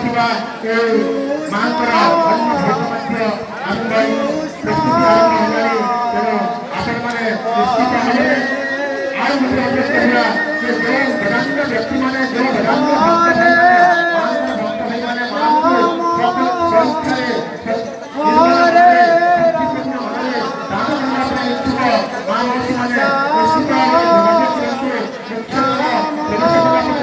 ହୋଇଥିବା ଏ ମାଙ୍କର ଅନ୍ୟ ଭୋଗ ମଧ୍ୟ ଆରମ୍ଭ ପ୍ରସ୍ତୁତି ଆରମ୍ଭ ହେଲାଣି। ତେଣୁ ଆପଣମାନେ ନିଶ୍ଚିତ ଭାବରେ ଆଉ ମଧ୍ୟ ଅଭ୍ୟାସ କରିବା ଯେ ଯେଉଁ ବେଦାନ୍ତ ବ୍ୟକ୍ତିମାନେ ଯେଉଁ ବେଦାନ୍ତ ଭକ୍ତ ଭାଇମାନେ ମାଙ୍କୁ ସ୍ୱଇଚ୍ଛାରେ ଭକ୍ତିପୂର୍ଣ୍ଣ ମନରେ ଦାନ କରିବା ପାଇଁ ଇଚ୍ଛୁକ ମା ମଉସୀମାନେ ନିଶ୍ଚିତ ଭାବରେ ଯୋଗାଯୋଗ କରନ୍ତୁ।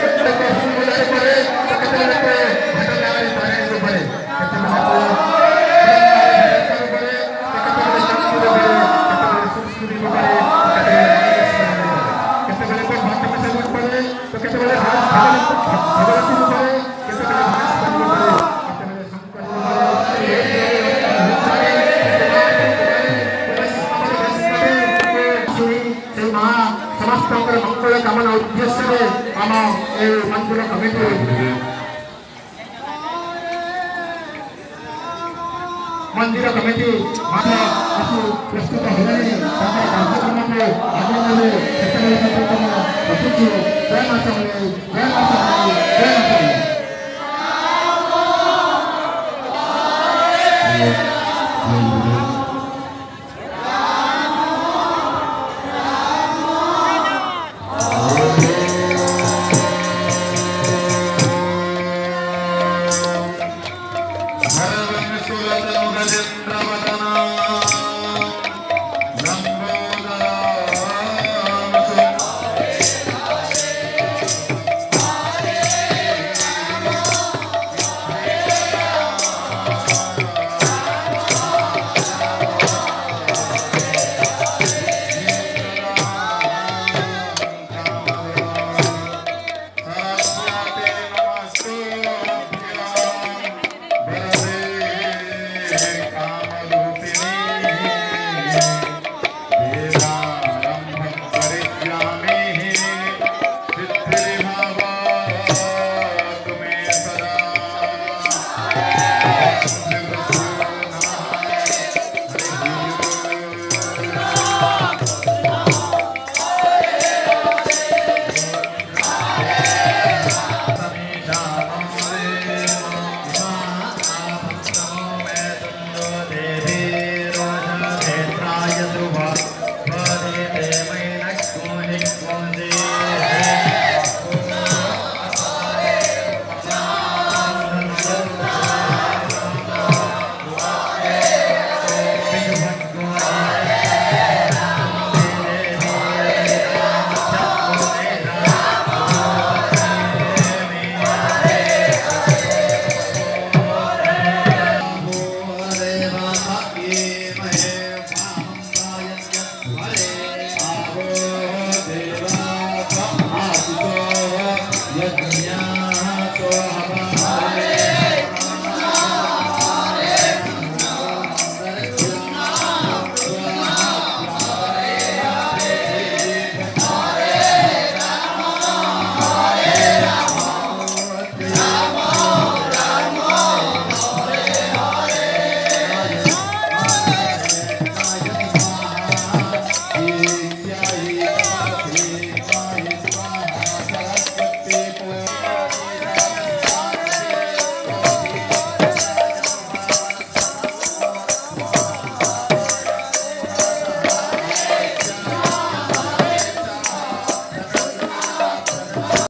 ମୁଖ୍ୟତଃ ପ୍ରବେଶ କରିବା ପରେ ଆପଣମାନଙ୍କ ପାଇଁ ଖାଇବାରେ ଅପେକ୍ଷା କରି मंगल कामना उद्देश्य आम मंदिर कमिटी प्रस्तुत हो कार्यक्रम को आगे रखुच्छे। जय माता जय माता जय माता। Hare Krishna